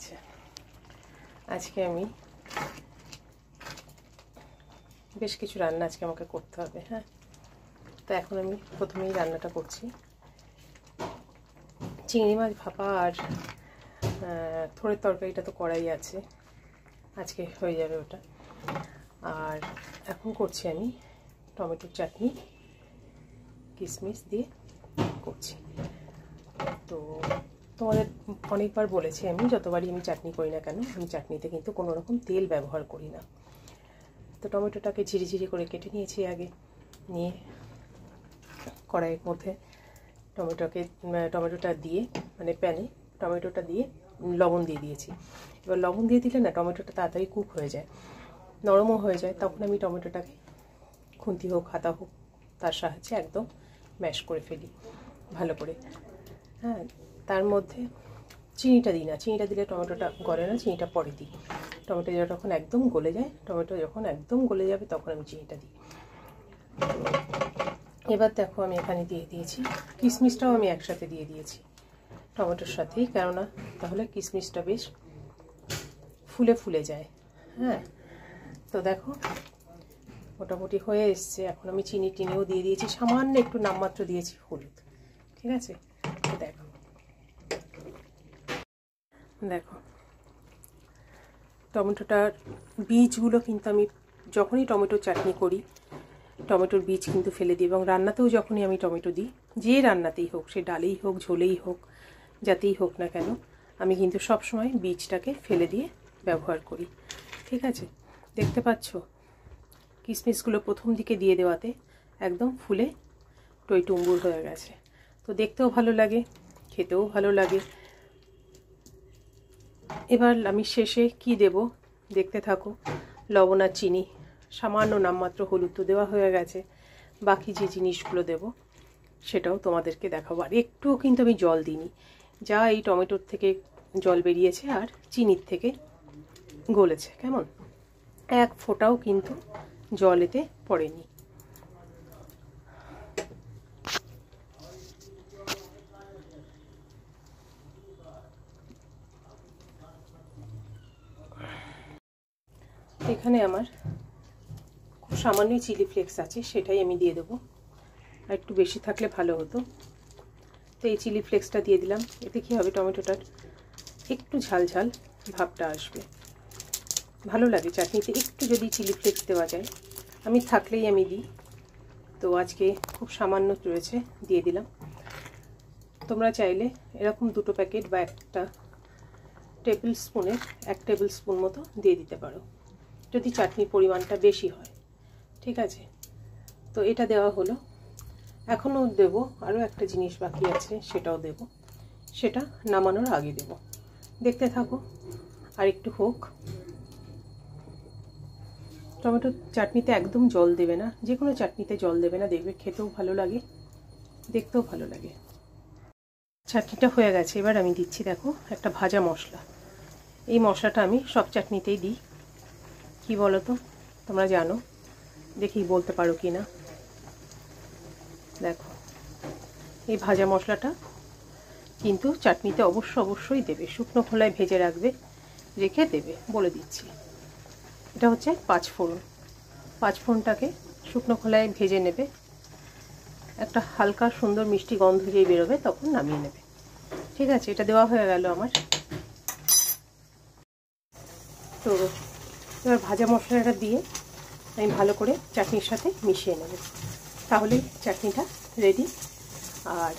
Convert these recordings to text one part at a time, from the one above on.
আচ্ছা, আজকে আমি বেশ কিছু রান্না আজকে আমাকে করতে হবে। হ্যাঁ, তো এখন আমি প্রথমেই রান্নাটা করছি। চিংড়ি মাছ ভাপা আর থোড়ের তরকারিটা তো করাই আছে, আজকে হয়ে যাবে ওটা। আর এখন করছি আমি টমেটোর চাটনি, কিশমিশ দিয়ে করছি। তো তোমাদের অনেকবার বলেছি আমি, যতবারই আমি চাটনি করি না কেন, আমি চাটনিতে কিন্তু কোনো রকম তেল ব্যবহার করি না। তো টমেটোটাকে ঝিরিঝিরি করে কেটে নিয়েছি আগে, নিয়ে কড়াইয়ের মধ্যে টমেটোটা দিয়ে, মানে প্যানে টমেটোটা দিয়ে লবণ দিয়ে দিয়েছি। এবার লবণ দিয়ে দিলে না টমেটোটা তাড়াতাড়ি কুক হয়ে যায়, নরমও হয়ে যায়। তখন আমি টমেটোটাকে খুন্তি হোক হাতা হোক তার সাহায্যে একদম ম্যাশ করে ফেলি ভালো করে। হ্যাঁ, তার মধ্যে চিনিটা দিই না, চিনিটা দিলে টমেটোটা গলে না, চিনিটা পরে দিই। টমেটো যখন একদম গলে যায়, টমেটো যখন একদম গলে যাবে তখন আমি চিনিটা দিই। এবার দেখো আমি এখানে দিয়ে দিয়েছি কিশমিশটাও, আমি একসাথে দিয়ে দিয়েছি টমেটোর সাথেই, কেননা তাহলে কিশমিশটা বেশ ফুলে ফুলে যায়। হ্যাঁ, তো দেখো মোটামুটি হয়ে এসছে। এখন আমি চিনিও দিয়ে দিয়েছি, সামান্য একটু নামমাত্র দিয়েছি হলুদ। ঠিক আছে, দেখো দেখো টমেটোটার বীজগুলো কিন্তু আমি যখনই টমেটো চাটনি করি টমেটোর বীজ কিন্তু ফেলে দিই, এবং রান্নাতেও যখনই আমি টমেটো দিই, যে রান্নাতেই হোক, সে ডালেই হোক ঝোলেই হোক যাতেই হোক না কেন, আমি কিন্তু সবসময় বীজটাকে ফেলে দিয়ে ব্যবহার করি। ঠিক আছে, দেখতে পাচ্ছ কিশমিশগুলো প্রথম দিকে দিয়ে দেওয়াতে একদম ফুলে টইটুম্বুর হয়ে গেছে। তো দেখতেও ভালো লাগে, খেতেও ভালো লাগে। এবার আমি শেষে কি দেব দেখতে থাকো। লবণ আর চিনি, সামান্য নামমাত্র হলুদ তো দেওয়া হয়ে গেছে। বাকি যে জিনিসগুলো দেব সেটাও তোমাদেরকে দেখাবো। আর একটুও কিন্তু আমি জল দিইনি, যা এই টমেটোর থেকে জল বেরিয়েছে আর চিনির থেকে গলেছে, কেমন এক ফোঁটাও কিন্তু জল এতে পড়েনি। এখানে আমার খুব সামান্যই চিলি ফ্লেক্স আছে, সেটাই আমি দিয়ে দেবো। আর একটু বেশি থাকলে ভালো হতো। তো এই চিলি ফ্লেক্সটা দিয়ে দিলাম। এতে কী হবে, টমেটোটার একটু ঝাল ঝাল ভাবটা আসবে, ভালো লাগে চাটনিতে। একটু যদি চিলি ফ্লেক্স দেওয়া যায়, আমি থাকলেই আমি দিই। তো আজকে খুব সামান্য রয়েছে, দিয়ে দিলাম। তোমরা চাইলে এরকম 2 প্যাকেট বা 1 টেবিল স্পুন মতো দিয়ে দিতে পারো, যদি চাটনির পরিমাণটা বেশি হয়। ঠিক আছে, তো এটা দেওয়া হলো। এখনও দেব, আরও একটা জিনিস বাকি আছে, সেটাও দেব। সেটা নামানোর আগে দেব, দেখতে থাকো। আর একটু হোক। টমেটো চাটনিতে একদম জল দেবে না, যে কোনো চাটনিতে জল দেবে না, দেখবে খেতেও ভালো লাগে, দেখতেও ভালো লাগে। চাটনিটা হয়ে গেছে। এবার আমি দিচ্ছি দেখো একটা ভাজা মশলা। এই মশলাটা আমি সব চাটনিতেই দিই। কি বলো তো, তোমরা জানো, দেখি বলতে পারো কি না। দেখো এই ভাজা মশলাটা কিন্তু চাটনিতে অবশ্যই দেবে। শুকনো খোলায় ভেজে রাখবে, রেখে দেবে, বলে দিচ্ছি। এটা হচ্ছে 5 ফোড়ন। 5 ফোড়নটাকে শুকনো খোলায় ভেজে নেবে, একটা হালকা সুন্দর মিষ্টি গন্ধ যেই বেরোবে তখন নামিয়ে নেবে। ঠিক আছে, এটা দেওয়া হয়ে গেল আমার। তো এবার ভাজা মশলাটা দিয়ে আমি ভালো করে চাটনির সাথে মিশিয়ে নেব, তাহলে চাটনিটা রেডি। আর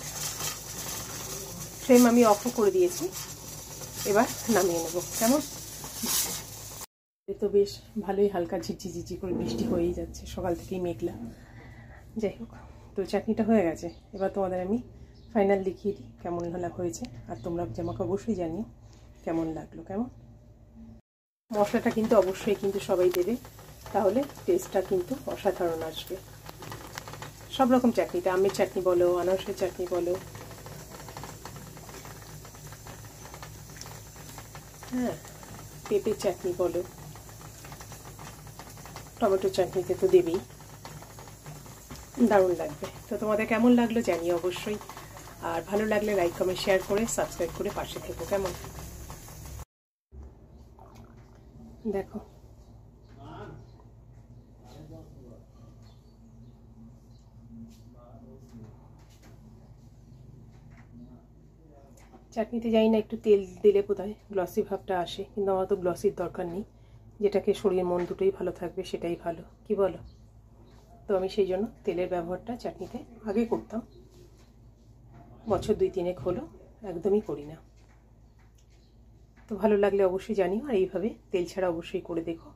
ফ্লেম আমি অফও করে দিয়েছি। এবার নামিয়ে নেব, কেমন। তো বেশ ভালোই হালকা ঝিঝি করে বৃষ্টি হয়েই যাচ্ছে, সকাল থেকেই মেঘলা। যাই হোক, তো চাটনিটা হয়ে গেছে। এবার তোমাদের আমি ফাইনাল দেখিয়ে দিই কেমন হয়েছে। আর তোমরা আমাকে অবশ্যই জানিও কেমন লাগলো। কেমন, মশলাটা কিন্তু অবশ্যই কিন্তু সবাই দেবে, তাহলে টেস্টটা কিন্তু অসাধারণ আসবে। সব রকম চাটনিতে, আমের চাটনি বলো, আনারসের চাটনি বলো, হ্যাঁ, পেঁপের চাটনি বলো, টমেটোর চাটনিতে তো দেবেই, দারুণ লাগবে। তো তোমাদের কেমন লাগলো জানিও অবশ্যই। আর ভালো লাগলে লাইক কমেন্ট শেয়ার করে সাবস্ক্রাইব করে পাশে থেকো, কেমন। দেখো চাটনিতে জানি না একটু তেল দিলে বোধহয় গ্লসি ভাবটা আসে, কিন্তু আমার তো গ্লসির দরকার নেই, যেটাকে শরীর মন দুটোই ভালো থাকবে সেটাই ভালো, কি বলো? তো আমি সেই জন্য তেলের ব্যবহারটা চাটনিতে আগে করতাম, বছর 2-3 হলো একদমই করি না। তো ভালো লাগলে অবশ্যই জানিও, আর এইভাবে তেল ছাড়া অবশ্যই করে দেখো।